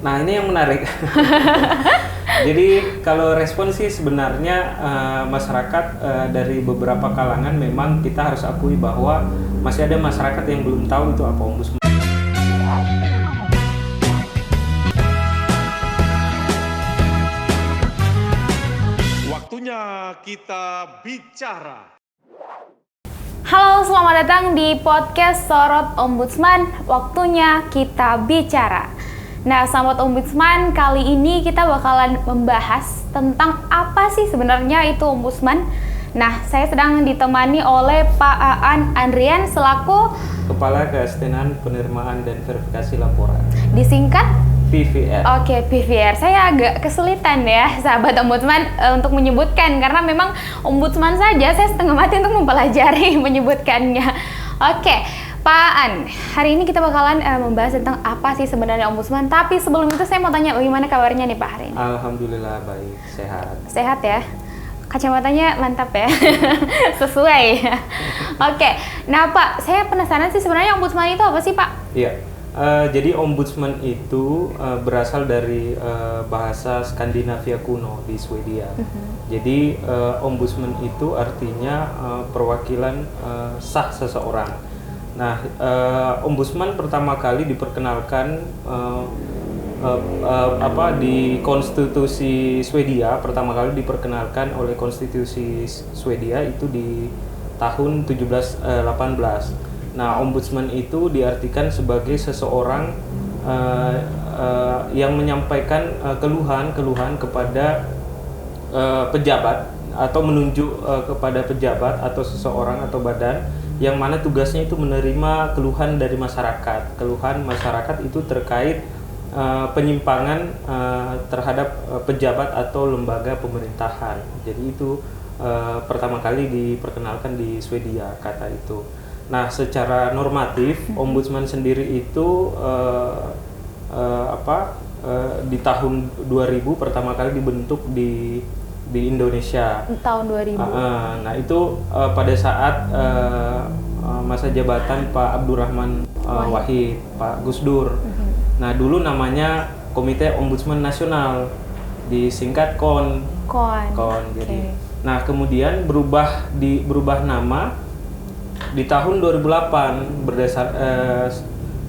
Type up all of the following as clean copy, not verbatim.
Nah, ini yang menarik. Jadi kalau respon sih sebenarnya masyarakat dari beberapa kalangan memang kita harus akui bahwa masih ada masyarakat yang belum tahu itu apa ombudsman. Waktunya kita bicara. Halo, selamat datang di podcast Sorot Ombudsman. Waktunya kita bicara. Nah, Sahabat Ombudsman, kali ini kita bakalan membahas tentang apa sih sebenarnya itu ombudsman. Nah, saya sedang ditemani oleh Pak Aan Andrian selaku Kepala Keasistenan Penerimaan dan Verifikasi Laporan. disingkat PVR. Oke, PVR. Saya agak kesulitan ya, sahabat ombudsman, untuk menyebutkan karena memang ombudsman saja saya setengah mati untuk mempelajari menyebutkannya. Oke, Pak An, hari ini kita bakalan membahas tentang apa sih sebenarnya ombudsman. Tapi sebelum itu saya mau tanya bagaimana kabarnya nih Pak hari ini? Alhamdulillah baik, sehat. Sehat ya? Kacamatanya mantap ya? Sesuai. Oke, nah Pak, saya penasaran sih sebenarnya ombudsman itu apa sih Pak? Iya. Jadi ombudsman itu berasal dari bahasa Skandinavia kuno di Swedia. Jadi ombudsman itu artinya perwakilan sah seseorang. Nah, ombudsman pertama kali diperkenalkan di konstitusi Swedia, pertama kali diperkenalkan oleh konstitusi Swedia itu di tahun 1718. Nah, ombudsman itu diartikan sebagai seseorang yang menyampaikan keluhan kepada pejabat atau menunjuk kepada pejabat atau seseorang atau badan yang mana tugasnya itu menerima keluhan dari masyarakat. Keluhan masyarakat itu terkait penyimpangan terhadap pejabat atau lembaga pemerintahan. Jadi itu pertama kali diperkenalkan di Swedia kata itu. Nah, secara normatif ombudsman sendiri itu di tahun 2000 pertama kali dibentuk di Indonesia. Tahun 2000. Nah, itu pada saat masa jabatan Pak Abdurrahman Wahid, Pak Gus Dur. Nah, dulu namanya Komite Ombudsman Nasional, disingkat KON. Jadi, nah kemudian berubah nama di tahun 2008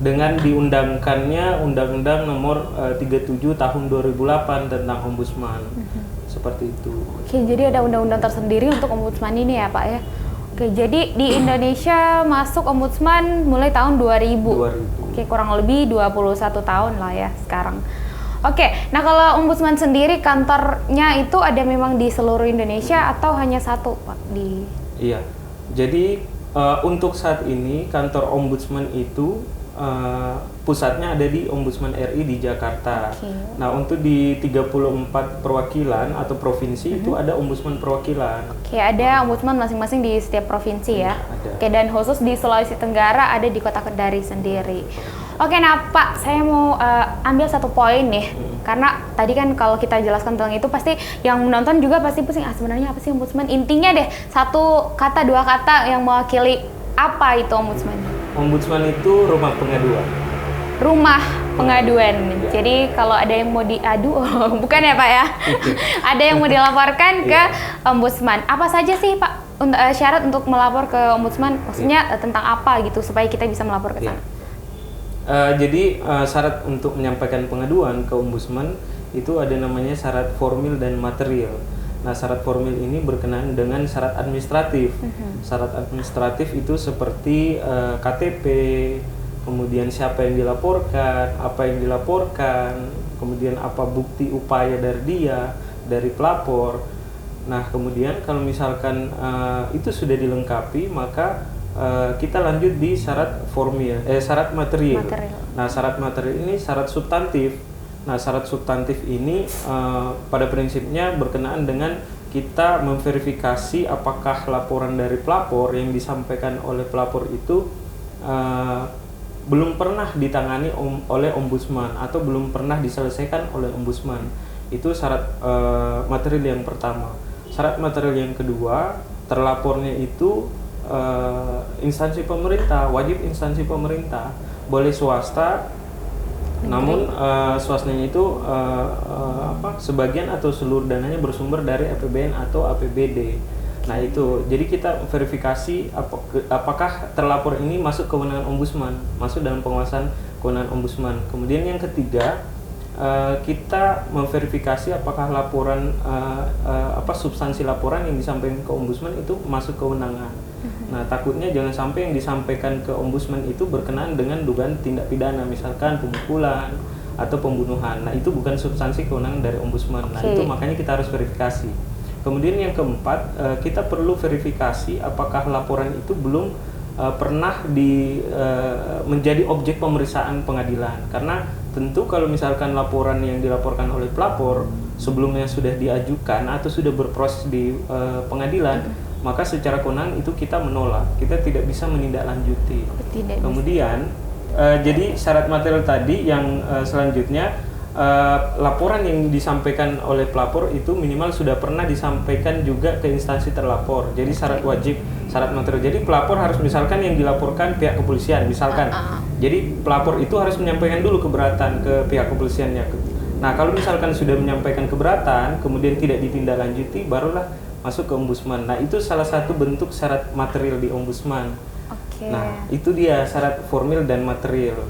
dengan diundangkannya Undang-Undang Nomor 37 Tahun 2008 tentang Ombudsman. Seperti itu. Oke, jadi ada undang-undang tersendiri untuk ombudsman ini ya Pak ya. Oke, jadi di Indonesia masuk ombudsman mulai tahun 2000. Oke, kurang lebih 21 tahun lah ya sekarang. Oke, nah kalau ombudsman sendiri kantornya itu ada memang di seluruh Indonesia atau hanya satu Pak di? Iya, jadi untuk saat ini kantor ombudsman itu pusatnya ada di Ombudsman RI di Jakarta. Nah, untuk di 34 perwakilan atau provinsi itu ada ombudsman perwakilan. Oke, ada ombudsman masing-masing di setiap provinsi ya. Ada. Oke, dan khusus di Sulawesi Tenggara ada di Kota Kendari sendiri. Oke, nah Pak, saya mau ambil satu poin nih. Karena tadi kan kalau kita jelaskan tentang itu pasti yang menonton juga pasti pusing, sebenarnya apa sih ombudsman? Intinya deh, satu kata, dua kata yang mewakili apa itu ombudsman? Ombudsman itu rumah pengaduan. Rumah pengaduan. Jadi kalau ada yang mau diadu, bukan ya Pak ya? Ada yang mau dilaporkan ke ombudsman. Apa saja sih Pak syarat untuk melapor ke ombudsman? Maksudnya tentang apa gitu supaya kita bisa melapor ke sana? Jadi syarat untuk menyampaikan pengaduan ke ombudsman itu ada namanya syarat formil dan material. Nah, syarat formil ini berkenaan dengan syarat administratif. Syarat administratif itu seperti KTP, kemudian siapa yang dilaporkan, apa yang dilaporkan, kemudian apa bukti upaya dari dia, dari pelapor. Nah, kemudian kalau misalkan itu sudah dilengkapi, maka kita lanjut di syarat formil, syarat material. Nah, syarat material ini syarat substantif. Nah, syarat substantif ini pada prinsipnya berkenaan dengan kita memverifikasi apakah laporan dari pelapor yang disampaikan oleh pelapor itu belum pernah ditangani oleh ombudsman atau belum pernah diselesaikan oleh ombudsman. Itu syarat material yang pertama. Syarat material yang kedua, terlapornya itu instansi pemerintah, wajib instansi pemerintah, boleh swasta Namun swasnanya itu sebagian atau seluruh dananya bersumber dari APBN atau APBD. Nah itu, jadi kita verifikasi apakah terlapor ini masuk kewenangan ombudsman, masuk dalam penguasaan kewenangan ombudsman. Kemudian yang ketiga, kita memverifikasi apakah laporan substansi laporan yang disampaikan ke ombudsman itu masuk kewenangan. Nah, takutnya jangan sampai yang disampaikan ke ombudsman itu berkenaan dengan dugaan tindak pidana, misalkan pemukulan atau pembunuhan. Nah, itu bukan substansi kewenangan dari ombudsman. Nah, itu makanya kita harus verifikasi. Kemudian yang keempat, kita perlu verifikasi apakah laporan itu belum pernah menjadi objek pemeriksaan pengadilan. Karena tentu kalau misalkan laporan yang dilaporkan oleh pelapor sebelumnya sudah diajukan atau sudah berproses di pengadilan, maka secara kewenangan itu kita menolak. Kita tidak bisa menindaklanjuti. Kemudian jadi syarat material tadi yang selanjutnya, laporan yang disampaikan oleh pelapor itu minimal sudah pernah disampaikan juga ke instansi terlapor. Jadi syarat wajib, syarat material. Jadi pelapor harus misalkan yang dilaporkan pihak kepolisian, misalkan. Jadi pelapor itu harus menyampaikan dulu keberatan ke pihak kepolisiannya. Nah, kalau misalkan sudah menyampaikan keberatan, kemudian tidak ditindaklanjuti, barulah masuk ke ombudsman. Nah, itu salah satu bentuk syarat material di ombudsman. Nah, itu dia syarat formil dan material.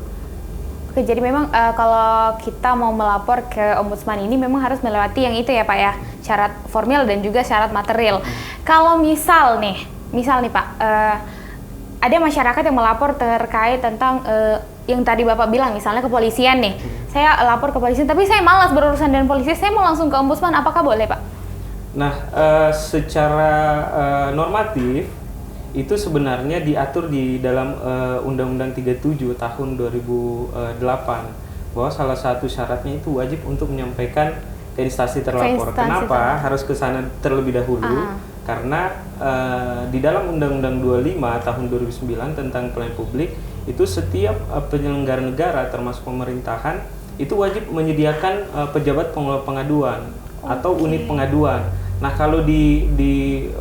Oke, jadi memang kalau kita mau melapor ke ombudsman ini memang harus melewati yang itu ya Pak ya, syarat formil dan juga syarat material. Kalau misal nih Pak, ada masyarakat yang melapor terkait tentang yang tadi Bapak bilang, misalnya kepolisian nih, saya lapor ke polisi, tapi saya malas berurusan dengan polisi, saya mau langsung ke ombudsman, apakah boleh Pak? Nah, secara normatif itu sebenarnya diatur di dalam Undang-Undang 37 tahun 2008 bahwa salah satu syaratnya itu wajib untuk menyampaikan ke instansi terlapor. Kenapa harus ke sana terlebih dahulu? Karena di dalam Undang-Undang 25 tahun 2009 tentang pelayanan publik itu setiap penyelenggara negara termasuk pemerintahan itu wajib menyediakan pejabat pengelola pengaduan atau unit pengaduan. Nah, kalau di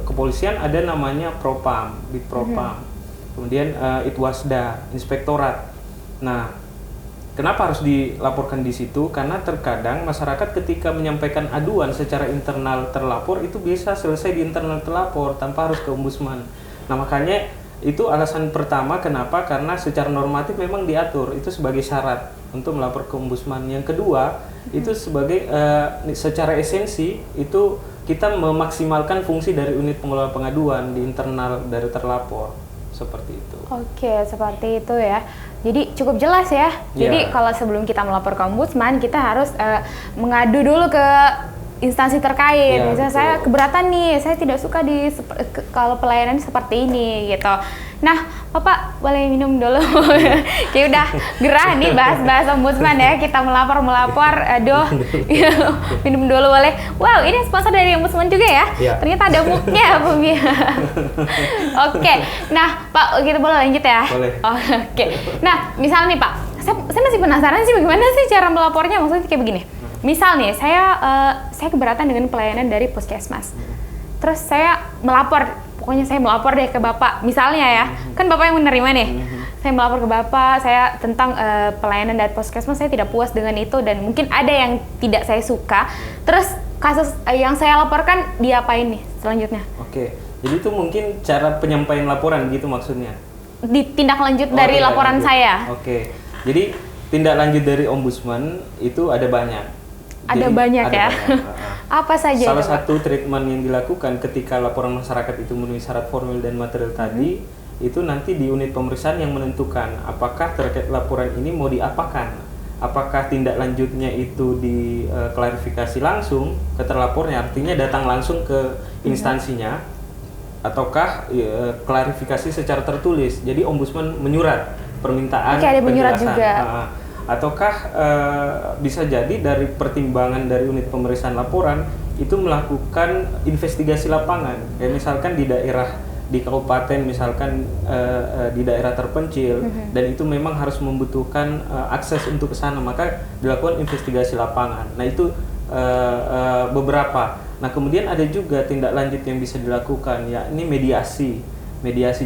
kepolisian ada namanya Propam, di Propam. Kemudian Itwasda, Inspektorat. Nah, kenapa harus dilaporkan di situ? Karena terkadang masyarakat ketika menyampaikan aduan secara internal terlapor itu bisa selesai di internal terlapor tanpa harus ke ombudsman. Nah, makanya itu alasan pertama kenapa, karena secara normatif memang diatur itu sebagai syarat untuk melapor ke ombudsman. Yang kedua, itu sebagai secara esensi itu kita memaksimalkan fungsi dari unit pengelola pengaduan di internal dari terlapor, seperti itu. Oke, seperti itu ya. Jadi cukup jelas ya. Jadi kalau sebelum kita melapor ke ombudsman, kita harus mengadu dulu ke instansi terkait. Misalnya saya keberatan nih, saya tidak suka kalau pelayanan seperti ini gitu. Nah, Bapak boleh minum dulu. Kayak udah gerah nih bahas-bahas ombudsman ya. Kita melapor. Aduh, minum dulu boleh. Wow, ini sponsor dari ombudsman juga ya. Ternyata ada muknya, Oke. Nah, Pak, kita boleh lanjut ya? Boleh. Oke. Nah, misalnya nih Pak, saya masih penasaran sih bagaimana sih cara melapornya. Maksudnya kayak begini. Misal nih, saya keberatan dengan pelayanan dari puskesmas. Terus saya melapor. Pokoknya saya melapor deh ke Bapak, misalnya ya, kan Bapak yang menerima nih. Saya melapor ke Bapak, saya tentang pelayanan dari puskesmas, saya tidak puas dengan itu dan mungkin ada yang tidak saya suka. Terus kasus yang saya laporkan diapain nih selanjutnya? Oke, jadi itu mungkin cara penyampaian laporan gitu maksudnya? Tindak lanjut dari laporan saya. Oke, jadi tindak lanjut dari ombudsman itu ada banyak. Ada banyak ya? Apa saja Salah itu, satu treatment yang dilakukan ketika laporan masyarakat itu memenuhi syarat formil dan material tadi, itu nanti di unit pemeriksaan yang menentukan apakah terkait laporan ini mau diapakan. Apakah tindak lanjutnya itu diklarifikasi langsung ke terlapornya, artinya datang langsung ke instansinya, ataukah klarifikasi secara tertulis. Jadi ombudsman menyurat permintaan ada menyurat penjelasan. juga. Ataukah bisa jadi dari pertimbangan dari unit pemeriksaan laporan itu melakukan investigasi lapangan, kayak misalkan di kabupaten, misalkan di daerah terpencil, dan itu memang harus membutuhkan akses untuk ke sana, maka dilakukan investigasi lapangan. Nah, itu beberapa. Nah, kemudian ada juga tindak lanjut yang bisa dilakukan, yakni mediasi.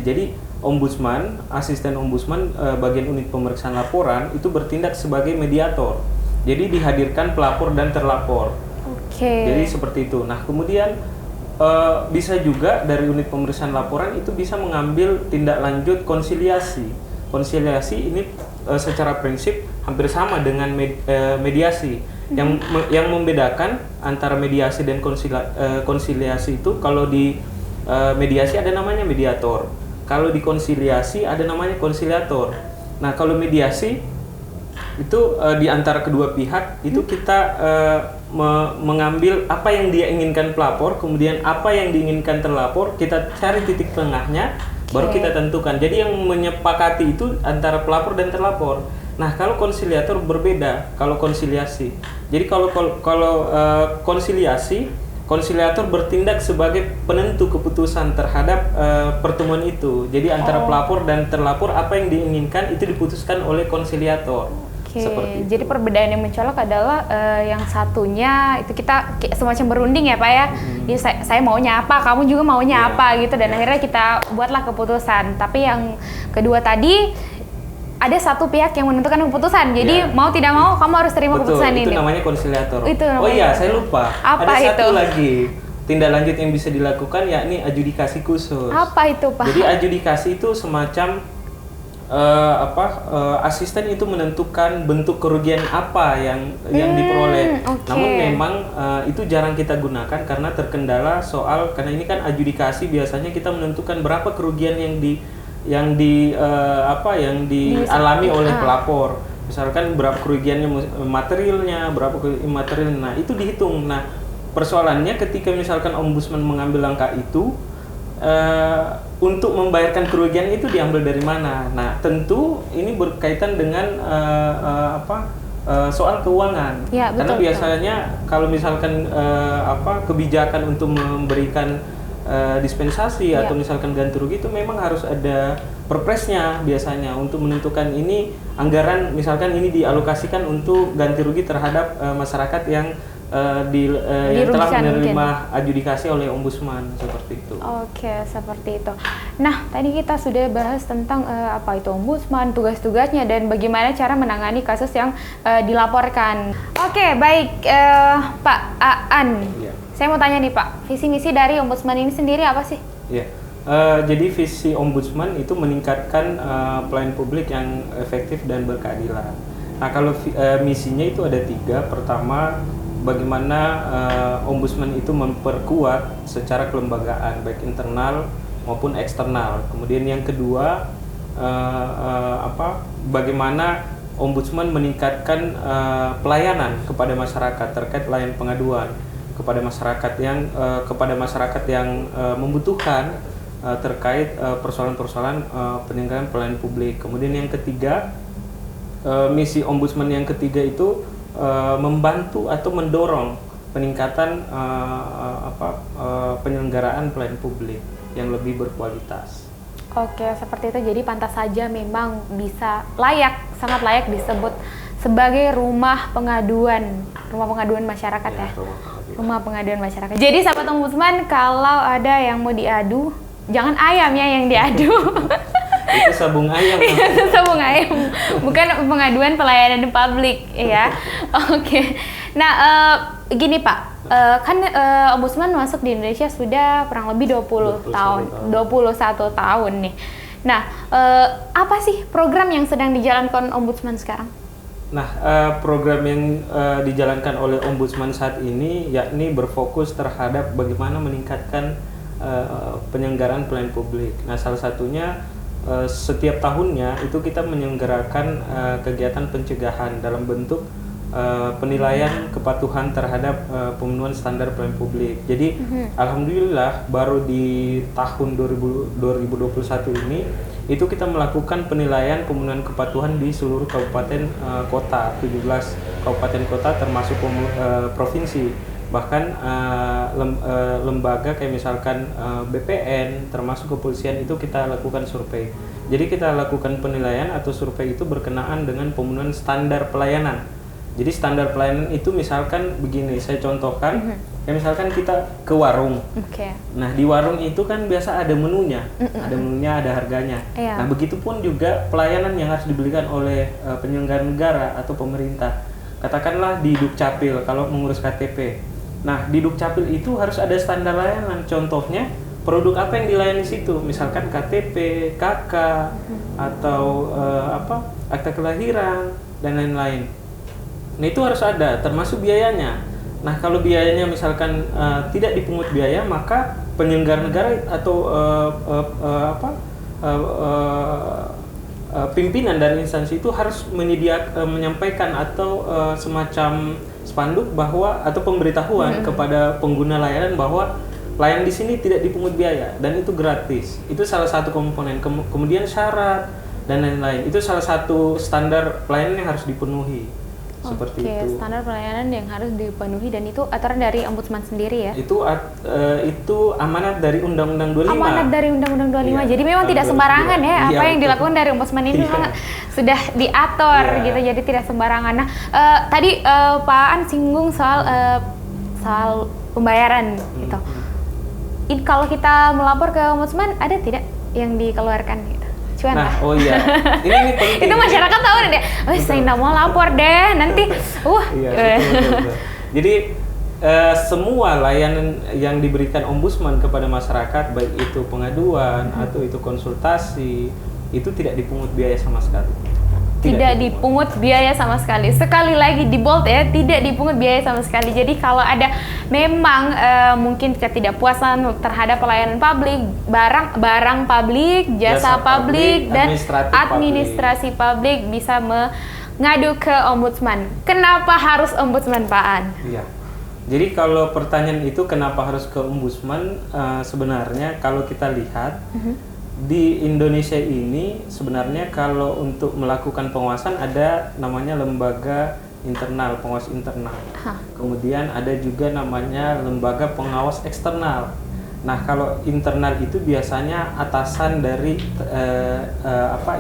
Jadi ombudsman, asisten ombudsman bagian unit pemeriksaan laporan itu bertindak sebagai mediator. Jadi dihadirkan pelapor dan terlapor. Jadi seperti itu. Nah, kemudian bisa juga dari unit pemeriksaan laporan itu bisa mengambil tindak lanjut konsiliasi. Konsiliasi ini secara prinsip hampir sama dengan mediasi. Yang membedakan antara mediasi dan konsiliasi itu, kalau di mediasi ada namanya mediator, kalau di konsiliasi ada namanya konsiliator. Nah, kalau mediasi itu di antara kedua pihak itu kita mengambil apa yang dia inginkan pelapor, kemudian apa yang diinginkan terlapor, kita cari titik tengahnya, baru kita tentukan. Jadi yang menyepakati itu antara pelapor dan terlapor. Nah, kalau konsiliator berbeda kalau konsiliasi. Jadi kalau konsiliator bertindak sebagai penentu keputusan terhadap pertemuan itu. Jadi antara pelapor dan terlapor, apa yang diinginkan itu diputuskan oleh konsiliator. Jadi perbedaan yang mencolok adalah yang satunya itu kita semacam berunding ya Pak ya. Jadi saya maunya apa, kamu juga maunya apa gitu, dan akhirnya kita buatlah keputusan. Tapi yang kedua tadi ada satu pihak yang menentukan keputusan. Jadi mau tidak mau kamu harus terima keputusan ini. Itu namanya konsiliator. Oh iya, saya lupa. Apa ada itu? Satu lagi tindak lanjut yang bisa dilakukan, yakni adjudikasi khusus. Apa itu, Pak? Jadi adjudikasi itu semacam asisten itu menentukan bentuk kerugian apa yang diperoleh. Namun memang itu jarang kita gunakan karena terkendala karena ini kan adjudikasi, biasanya kita menentukan berapa kerugian yang dialami oleh pelapor. Misalkan berapa kerugiannya materialnya, berapa immaterialnya. Nah, itu dihitung. Nah, persoalannya ketika misalkan ombudsman mengambil langkah itu, untuk membayarkan kerugian itu diambil dari mana? Nah, tentu ini berkaitan dengan soal keuangan. Ya, betul, karena biasanya kalau misalkan kebijakan untuk memberikan dispensasi atau misalkan ganti rugi itu memang harus ada perpresnya biasanya untuk menentukan ini anggaran, misalkan ini dialokasikan untuk ganti rugi terhadap masyarakat yang telah menerima adjudikasi oleh ombudsman, seperti itu. Oke, seperti itu. Nah, tadi kita sudah bahas tentang apa itu ombudsman, tugas-tugasnya, dan bagaimana cara menangani kasus yang dilaporkan. Oke, baik, Pak Aan. Ya. Saya mau tanya nih Pak, visi misi dari ombudsman ini sendiri apa sih? Ya, jadi visi ombudsman itu meningkatkan pelayanan publik yang efektif dan berkeadilan. Nah, kalau misinya itu ada 3. Pertama, bagaimana ombudsman itu memperkuat secara kelembagaan baik internal maupun eksternal. Kemudian yang kedua, bagaimana ombudsman meningkatkan pelayanan kepada masyarakat terkait layanan pengaduan kepada masyarakat yang membutuhkan terkait persoalan-persoalan penyelenggaraan pelayanan publik. Kemudian yang ketiga, misi ombudsman yang ketiga itu membantu atau mendorong peningkatan penyelenggaraan pelayanan publik yang lebih berkualitas. Oke, seperti itu. Jadi pantas saja memang bisa sangat layak disebut sebagai rumah pengaduan masyarakat ya. Rumah pengaduan masyarakat. Jadi sahabat ombudsman, kalau ada yang mau diadu, jangan ayamnya yang diadu. Itu sabung ayam. Itu sabung ayam, bukan pengaduan pelayanan publik ya. Oke. Nah, gini Pak, kan ombudsman masuk di Indonesia sudah kurang lebih 21 tahun nih. Nah, apa sih program yang sedang dijalankan ombudsman sekarang? Nah, program yang dijalankan oleh ombudsman saat ini yakni berfokus terhadap bagaimana meningkatkan penyelenggaraan pelayanan publik. Nah, salah satunya setiap tahunnya itu kita menyelenggarakan kegiatan pencegahan dalam bentuk penilaian kepatuhan terhadap pemenuhan standar pelayanan publik. Jadi alhamdulillah baru di tahun 2021 ini itu kita melakukan penilaian pemenuhan kepatuhan di seluruh kabupaten kota, 17 kabupaten kota termasuk provinsi. Bahkan lembaga kayak misalkan BPN termasuk kepolisian itu kita lakukan survei. Jadi kita lakukan penilaian atau survei itu berkenaan dengan pemenuhan standar pelayanan Jadi standar pelayanan itu misalkan begini, saya contohkan, ya misalkan kita ke warung. Oke. Nah di warung itu kan biasa ada menunya, ada harganya. Iya. Nah begitupun juga pelayanan yang harus diberikan oleh penyelenggara negara atau pemerintah. Katakanlah di Dukcapil kalau mengurus KTP. Nah di Dukcapil itu harus ada standar layanan. Contohnya produk apa yang dilayani situ, misalkan KTP, KK, atau akta kelahiran dan lain-lain. Nah itu harus ada, termasuk biayanya. Nah kalau biayanya misalkan tidak dipungut biaya, maka penyelenggara negara atau pimpinan dari instansi itu harus menyampaikan atau semacam spanduk bahwa atau pemberitahuan kepada pengguna layanan bahwa layanan di sini tidak dipungut biaya dan itu gratis. Itu salah satu komponen. Kemudian syarat dan lain-lain. Itu salah satu standar pelayanan yang harus dipenuhi. Seperti itu. Standar pelayanan yang harus dipenuhi dan itu aturan dari Ombudsman sendiri ya? Itu amanat dari Undang-Undang 25. Amanat dari Undang-Undang 25. Iya, Jadi memang tidak sembarangan ya apa yang dilakukan dari Ombudsman ini memang sudah diatur gitu. Jadi tidak sembarangan. Nah, tadi Pak An singgung soal pembayaran gitu. Kalau kita melapor ke Ombudsman ada tidak yang dikeluarkan gitu? Cuan nah, lah. oh iya. Ini penting. Itu masyarakat tahu deh. Saya nggak mau lapor deh. Nanti, Iya, betul. Jadi semua layanan yang diberikan Ombudsman kepada masyarakat, baik itu pengaduan atau itu konsultasi, itu tidak dipungut biaya sama sekali. Tidak dipungut biaya sama sekali. Sekali lagi di bold ya, tidak dipungut biaya sama sekali. Jadi kalau ada memang mungkin ketidakpuasan terhadap pelayanan publik, barang publik, jasa publik, dan administrasi publik bisa mengadu ke Ombudsman. Kenapa harus Ombudsman, Pak An? Iya. Jadi kalau pertanyaan itu kenapa harus ke Ombudsman, sebenarnya kalau kita lihat di Indonesia ini sebenarnya kalau untuk melakukan pengawasan ada namanya lembaga internal, pengawas internal. Kemudian ada juga namanya lembaga pengawas eksternal. Nah, kalau internal itu biasanya atasan dari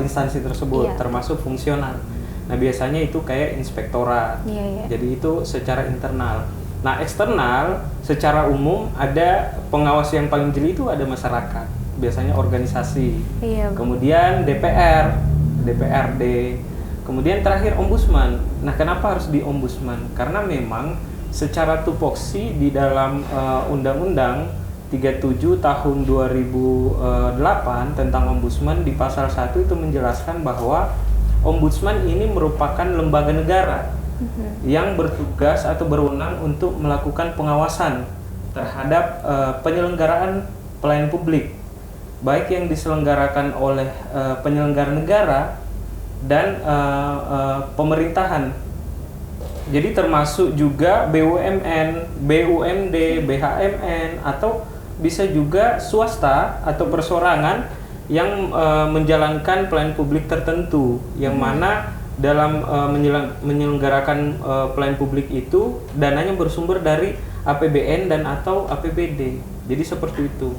instansi tersebut, termasuk fungsional. Nah, biasanya itu kayak inspektorat. Jadi itu secara internal. Nah, eksternal secara umum ada pengawas yang paling jeli itu ada masyarakat. Biasanya organisasi, kemudian DPR, DPRD, kemudian terakhir Ombudsman. Nah, kenapa harus di Ombudsman? Karena memang secara tupoksi di dalam Undang-Undang 37 tahun 2008 tentang Ombudsman di pasal 1 itu menjelaskan bahwa Ombudsman ini merupakan lembaga negara yang bertugas atau berwenang untuk melakukan pengawasan terhadap penyelenggaraan pelayanan publik, baik yang diselenggarakan oleh penyelenggara negara dan pemerintahan. Jadi termasuk juga BUMN, BUMD, BHMN, atau bisa juga swasta atau persorangan yang menjalankan pelayanan publik tertentu, yang mana dalam menyelenggarakan pelayanan publik itu dananya bersumber dari APBN dan atau APBD. Jadi seperti itu.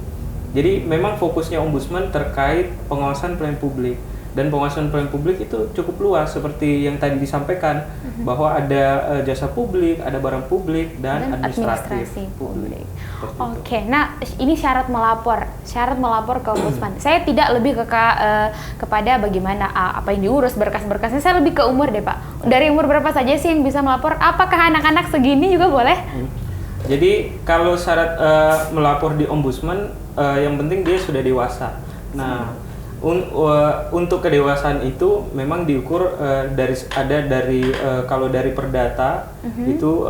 Jadi memang fokusnya Ombudsman terkait pengawasan pelayanan publik, dan pengawasan pelayanan publik itu cukup luas seperti yang tadi disampaikan bahwa ada jasa publik, ada barang publik dan administrasi publik. Oke, nah ini syarat melapor ke Ombudsman. Saya tidak lebih kepada bagaimana apa yang diurus berkas-berkasnya. Saya lebih ke umur deh Pak. Dari umur berapa saja sih yang bisa melapor? Apakah anak-anak segini juga boleh? Jadi kalau syarat melapor di Ombudsman, yang penting dia sudah dewasa. Nah, untuk kedewasaan itu memang diukur kalau dari Perdata itu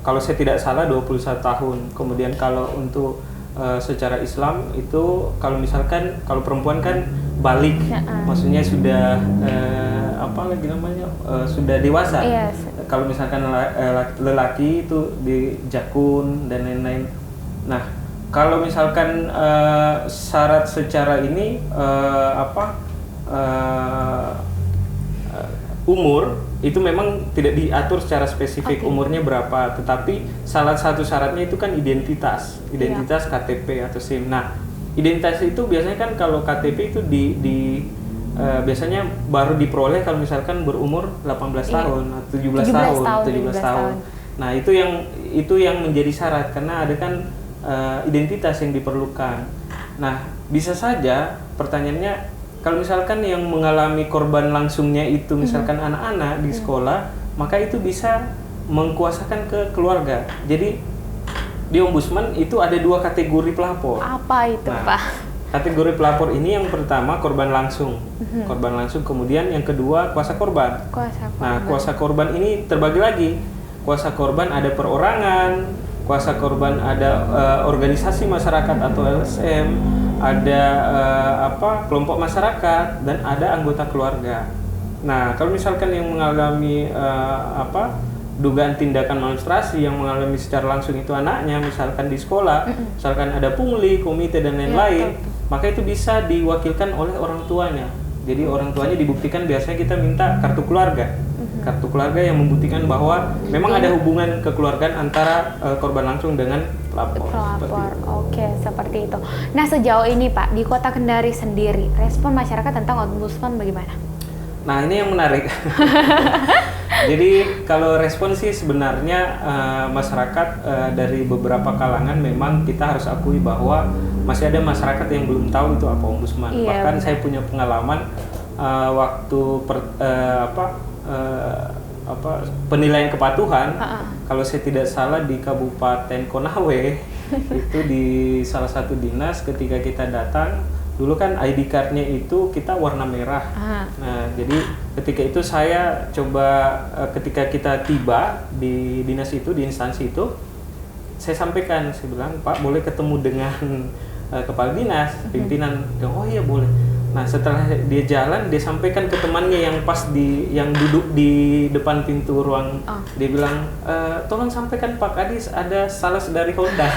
kalau saya tidak salah 21 tahun. Kemudian kalau untuk secara Islam itu kalau misalkan kalau perempuan kan balik, maksudnya sudah sudah dewasa. Kalau misalkan lelaki itu di jakun dan lain-lain. Nah, kalau misalkan syarat secara ini umur itu memang tidak diatur secara spesifik umurnya berapa, tetapi salah satu syaratnya itu kan identitas KTP atau SIM. Nah, identitas itu biasanya kan kalau KTP itu biasanya baru diperoleh kalau misalkan berumur 18 tahun atau 17 tahun. Nah, itu yang menjadi syarat karena ada kan identitas yang diperlukan. Nah, bisa saja pertanyaannya kalau misalkan yang mengalami korban langsungnya itu misalkan anak-anak di sekolah, maka itu bisa mengkuasakan ke keluarga. Jadi di ombudsman itu ada 2 kategori pelapor. Apa itu, Pak? Kategori pelapor ini yang pertama korban langsung. Korban langsung, kemudian yang kedua kuasa korban. Nah, kuasa korban ini terbagi lagi. Kuasa korban ada perorangan, kuasa korban ada organisasi masyarakat atau LSM, ada kelompok masyarakat, dan ada anggota keluarga. Nah, kalau misalkan yang mengalami dugaan tindakan malustrasi yang mengalami secara langsung itu anaknya, misalkan di sekolah, misalkan ada pungli, komite dan lain-lain, maka itu bisa diwakilkan oleh orang tuanya. Jadi orang tuanya dibuktikan, biasanya kita minta kartu keluarga. Kartu keluarga yang membuktikan bahwa memang ada hubungan kekeluargaan antara korban langsung dengan pelapor. Oke, seperti itu. Nah, sejauh ini Pak, di Kota Kendari sendiri, respon masyarakat tentang ombudsman bagaimana? Nah, ini yang menarik. Jadi kalau respon sih sebenarnya masyarakat dari beberapa kalangan memang kita harus akui bahwa masih ada masyarakat yang belum tahu itu apa ombudsman. Bahkan saya punya pengalaman waktu penilaian kepatuhan, kalau saya tidak salah di Kabupaten Konawe itu di salah satu dinas, ketika kita datang dulu kan ID card-nya itu kita warna merah. Nah, jadi ketika itu saya coba ketika kita tiba di dinas itu, di instansi itu, saya sampaikan, saya bilang, Pak, boleh ketemu dengan kepala dinas, pimpinan. Oh iya boleh. Nah, setelah dia jalan, dia sampaikan ke temannya yang pas yang duduk di depan pintu ruang. Dia bilang, tolong sampaikan Pak Kadis ada salah dari Honda.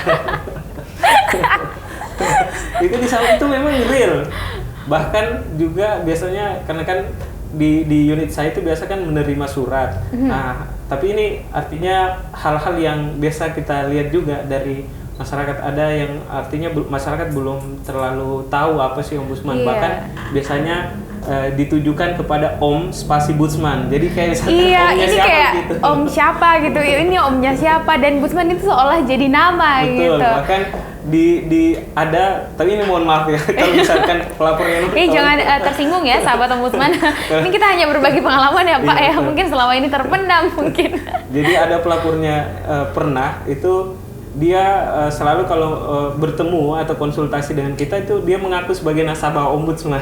Itu di saat itu memang real. Bahkan juga biasanya karena kan di unit saya itu biasa kan menerima surat. Nah, tapi ini artinya hal-hal yang biasa kita lihat juga dari masyarakat, ada yang artinya masyarakat belum terlalu tahu apa sih ombudsman. Bahkan biasanya ditujukan kepada Om spasi Budsman. Jadi kayak omnya ini siapa kayak gitu. Om siapa gitu. Ini omnya siapa, dan Budsman itu seolah jadi nama. Betul, gitu. Bahkan ada, tapi ini mohon maaf ya kalau misalkan pelapornya jangan tersinggung ya sahabat ombudsman. Ini kita hanya berbagi pengalaman ya Pak ya. Mungkin selama ini terpendam mungkin. Jadi ada pelapornya pernah itu dia selalu kalau bertemu atau konsultasi dengan kita itu dia mengaku sebagai nasabah ombudsman.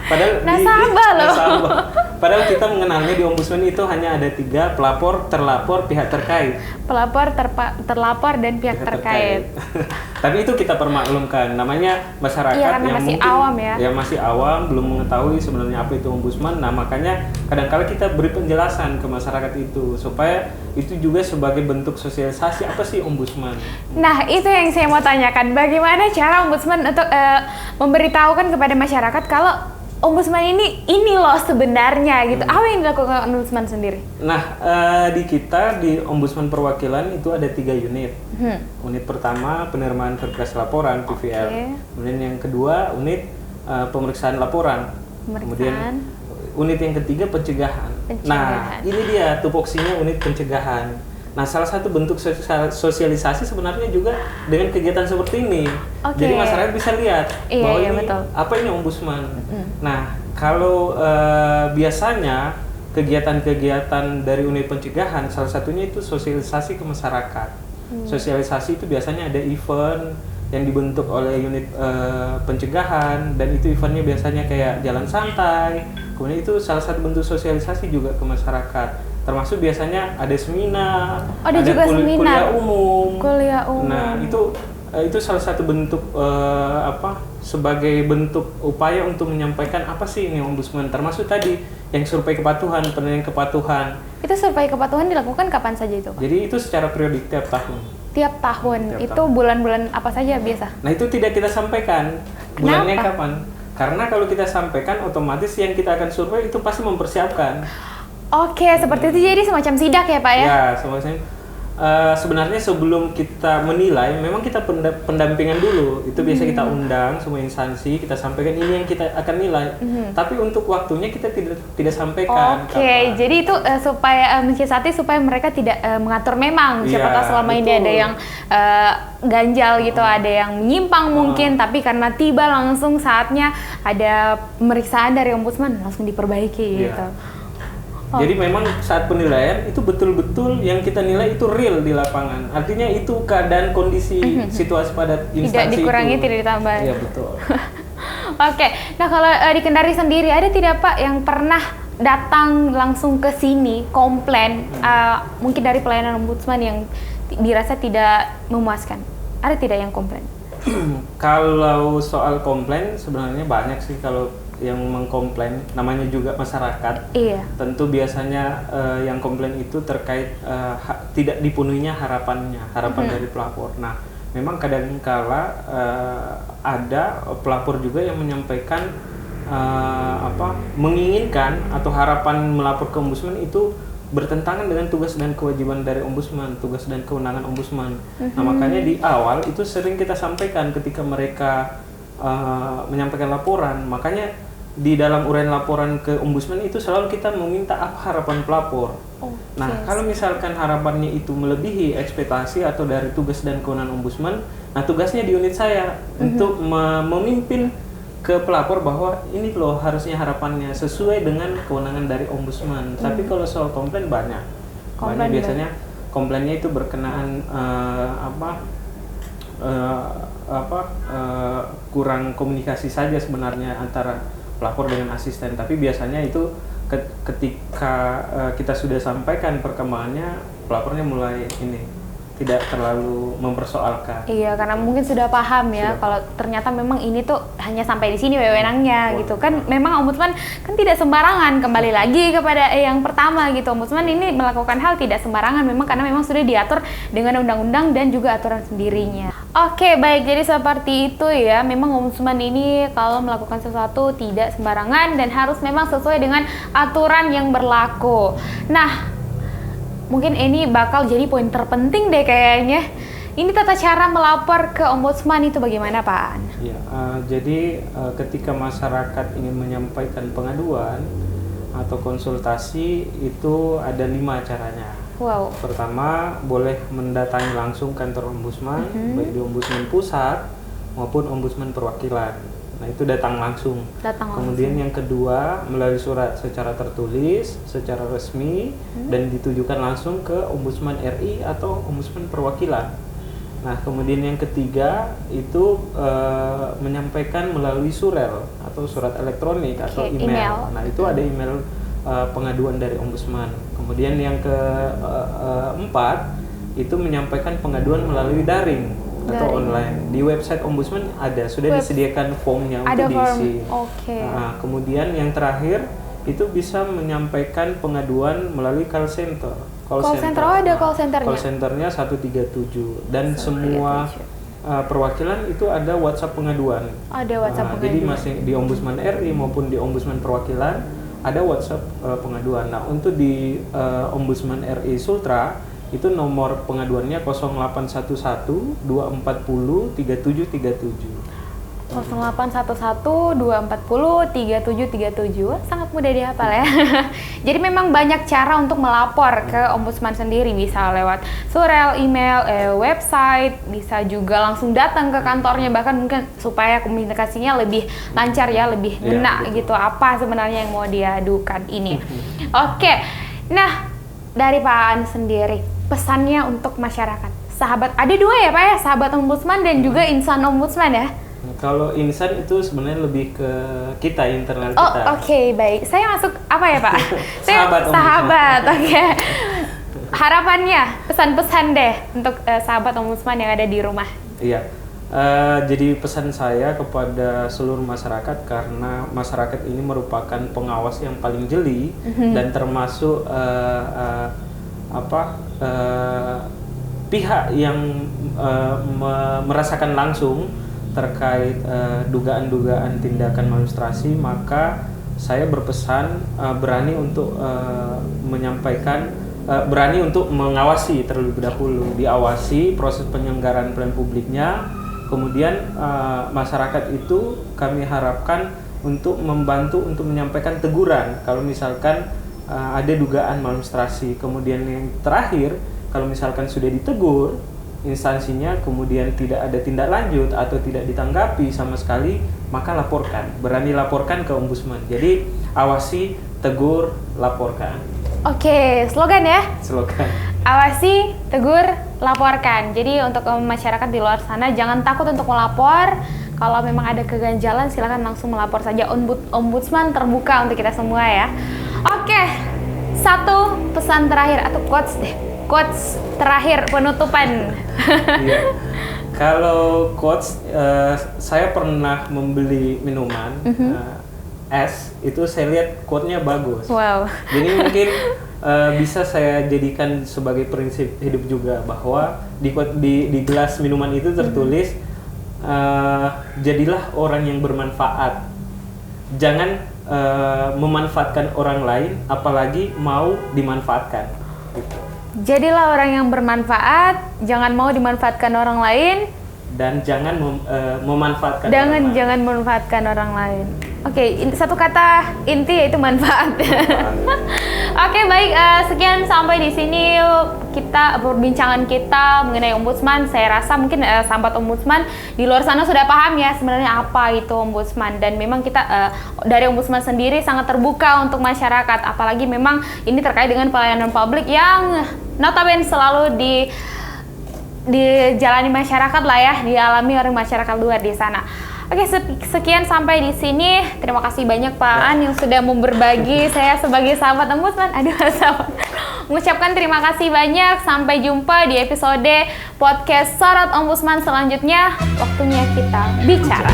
Padahal nasabah. Padahal kita mengenalnya di ombudsman itu hanya ada 3, pelapor, terlapor, pihak terkait. Pelapor, terlapor, dan pihak terkait. Tapi itu kita permaklumkan, namanya masyarakat yang masih mungkin awam ya. Ya masih awam, belum mengetahui sebenarnya apa itu ombudsman. Nah, makanya kadang-kala kita beri penjelasan ke masyarakat itu supaya itu juga sebagai bentuk sosialisasi apa sih ombudsman. Nah, itu yang saya mau tanyakan. Bagaimana cara ombudsman untuk memberitahukan kepada masyarakat kalau ombudsman ini loh sebenarnya gitu. Apa yang dilakukan ombudsman sendiri? Nah, di ombudsman perwakilan itu ada 3 unit. Unit pertama penerimaan verifikasi laporan (PVL). Kemudian yang kedua unit pemeriksaan laporan. Kemudian unit yang ketiga pencegahan. Nah, ini dia tupoksinya unit pencegahan. Nah, salah satu bentuk sosialisasi sebenarnya juga dengan kegiatan seperti ini. Jadi masyarakat bisa lihat bahwa ini betul. Apa ini ombudsman. Nah, kalau biasanya kegiatan-kegiatan dari unit pencegahan salah satunya itu sosialisasi ke masyarakat. Sosialisasi itu biasanya ada event yang dibentuk oleh unit pencegahan, dan itu eventnya biasanya kayak jalan santai. Kemudian itu salah satu bentuk sosialisasi juga ke masyarakat. Termasuk biasanya ada seminar, ada juga kuliah umum. Nah, itu salah satu bentuk sebagai bentuk upaya untuk menyampaikan apa sih ini ombudsman. Termasuk tadi yang survei kepatuhan, penilaian kepatuhan. Itu survei kepatuhan dilakukan kapan saja itu, Pak? Jadi itu secara periodik tiap tahun. Tiap tahun. Itu bulan-bulan apa saja biasa? Nah, itu tidak kita sampaikan. Bulannya kapan? Karena kalau kita sampaikan, otomatis yang kita akan survei itu pasti mempersiapkan. Oke, seperti itu, jadi semacam sidak ya Pak ya? Ya, semacam sebenarnya sebelum kita menilai, memang kita pendampingan dulu. Itu biasa kita undang semua instansi, kita sampaikan ini yang kita akan nilai. Tapi untuk waktunya kita tidak sampaikan. Oke, jadi itu supaya mensiasati supaya mereka tidak mengatur memang. Siapa tahu selama ini ada yang ganjal gitu, ada yang menyimpang mungkin, tapi karena tiba langsung saatnya ada pemeriksaan dari ombudsman langsung diperbaiki gitu. Jadi memang saat penilaian itu betul-betul yang kita nilai itu real di lapangan. Artinya itu keadaan kondisi situasi pada instansi tidak dikurangi, itu. tidak ditambah. Iya betul. Oke, nah kalau di Kendari sendiri ada tidak Pak yang pernah datang langsung ke sini komplain mungkin dari pelayanan ombudsman yang dirasa tidak memuaskan? Ada tidak yang komplain? Kalau soal komplain sebenarnya banyak sih kalau yang mengkomplain, namanya juga masyarakat. Iya. Tentu biasanya yang komplain itu terkait tidak dipenuhinya harapan dari pelapor. Nah, memang kadang-kala ada pelapor juga yang menyampaikan menginginkan atau harapan melapor ke ombudsman itu bertentangan dengan tugas dan kewajiban dari ombudsman, tugas dan kewenangan ombudsman. Nah, makanya di awal itu sering kita sampaikan ketika mereka menyampaikan laporan, makanya di dalam uraian laporan ke ombudsman itu selalu kita meminta apa harapan pelapor. Nah, kalau misalkan harapannya itu melebihi ekspektasi atau dari tugas dan kewenangan ombudsman, nah tugasnya di unit saya untuk memimpin ke pelapor bahwa ini loh harusnya harapannya sesuai dengan kewenangan dari ombudsman. Tapi kalau soal komplain banyak biasanya komplainnya itu berkenaan kurang komunikasi saja sebenarnya antara pelapor dengan asisten, tapi biasanya itu ketika kita sudah sampaikan perkembangannya, pelapornya mulai tidak terlalu mempersoalkan. Iya, karena mungkin sudah paham ya kalau ternyata memang ini tuh hanya sampai di sini wewenangnya gitu kan. Memang ombudsman kan tidak sembarangan, kembali lagi kepada yang pertama gitu. Ombudsman ini melakukan hal tidak sembarangan memang karena memang sudah diatur dengan undang-undang dan juga aturan sendirinya. Oke, baik, jadi seperti itu ya. Memang ombudsman ini kalau melakukan sesuatu tidak sembarangan dan harus memang sesuai dengan aturan yang berlaku. Nah, mungkin ini bakal jadi poin terpenting deh kayaknya. Ini tata cara melapor ke ombudsman itu bagaimana Pak Aan? Ya, jadi ketika masyarakat ingin menyampaikan pengaduan atau konsultasi itu ada 5 caranya. Wow. Pertama, boleh mendatangi langsung kantor ombudsman, baik di ombudsman pusat maupun ombudsman perwakilan. Nah, itu datang langsung. Kemudian yang kedua, melalui surat secara tertulis, secara resmi, dan ditujukan langsung ke Ombudsman RI atau Ombudsman perwakilan. Nah, kemudian yang ketiga itu menyampaikan melalui surel atau surat elektronik atau email. Nah, itu ada email pengaduan dari Ombudsman. Kemudian yang keempat itu menyampaikan pengaduan melalui daring atau online. Di website Ombudsman sudah disediakan formnya untuk diisi. Nah, kemudian yang terakhir itu bisa menyampaikan pengaduan melalui call center. Call centernya? Call centernya 137 dan semua perwakilan itu ada WhatsApp pengaduan. Ada WhatsApp pengaduan. Jadi masih di Ombudsman RI maupun di Ombudsman perwakilan ada WhatsApp pengaduan. Nah, untuk di Ombudsman RI Sultra itu nomor pengaduannya 0811 240 3737. 0811 240 3737. Sangat mudah dihafal ya. Jadi memang banyak cara untuk melapor ke ombudsman sendiri, bisa lewat surel, email, website, bisa juga langsung datang ke kantornya, bahkan mungkin supaya komunikasinya lebih lancar ya, lebih ngena gitu apa sebenarnya yang mau diadukan ini. Oke. Nah, dari Pak Aan sendiri, pesannya untuk masyarakat. Sahabat, ada 2 ya Pak ya, sahabat ombudsman dan juga insan ombudsman ya? Kalau insan itu sebenarnya lebih ke kita, internal kita. Oh, oke, baik. Saya masuk apa ya Pak? Sahabat. Oke. Harapannya, pesan-pesan deh untuk sahabat ombudsman yang ada di rumah. Iya. Jadi pesan saya kepada seluruh masyarakat, karena masyarakat ini merupakan pengawas yang paling jeli dan termasuk pihak yang merasakan langsung terkait dugaan-dugaan tindakan malustrasi, maka saya berpesan berani untuk menyampaikan berani untuk mengawasi terlebih dahulu, diawasi proses penyelenggaraan pelayanan publiknya. Kemudian masyarakat itu kami harapkan untuk membantu untuk menyampaikan teguran kalau misalkan ada dugaan maladministrasi. Kemudian yang terakhir, kalau misalkan sudah ditegur instansinya kemudian tidak ada tindak lanjut atau tidak ditanggapi sama sekali, maka laporkan, berani laporkan ke Ombudsman. Jadi awasi, tegur, laporkan. Oke, slogan ya? Slogan. Awasi, tegur, laporkan. Jadi untuk masyarakat di luar sana jangan takut untuk melapor. Kalau memang ada keganjalan silakan langsung melapor saja. Ombudsman terbuka untuk kita semua ya. Oke, satu pesan terakhir atau quotes terakhir penutupan. Iya. Kalau quotes, saya pernah membeli minuman es, itu saya lihat quote-nya bagus. Wow. Jadi mungkin bisa saya jadikan sebagai prinsip hidup juga, bahwa di gelas minuman itu tertulis jadilah orang yang bermanfaat. Jangan memanfaatkan orang lain, apalagi mau dimanfaatkan. Gitu. Jadilah orang yang bermanfaat, jangan mau dimanfaatkan orang lain, dan jangan memanfaatkan jangan memanfaatkan orang lain. Oke, satu kata inti yaitu manfaat. Oke, baik, sekian sampai di sini kita perbincangan kita mengenai Ombudsman. Saya rasa mungkin sahabat Ombudsman di luar sana sudah paham ya sebenarnya apa itu Ombudsman, dan memang kita dari Ombudsman sendiri sangat terbuka untuk masyarakat, apalagi memang ini terkait dengan pelayanan publik yang notabene selalu dijalani masyarakat lah ya, dialami oleh masyarakat luar di sana. Oke, sekian sampai di sini. Terima kasih banyak Pak An yang sudah mau berbagi. Saya sebagai sahabat Ombudsman, mengucapkan terima kasih banyak. Sampai jumpa di episode podcast Sorot Ombudsman selanjutnya. Waktunya kita bicara.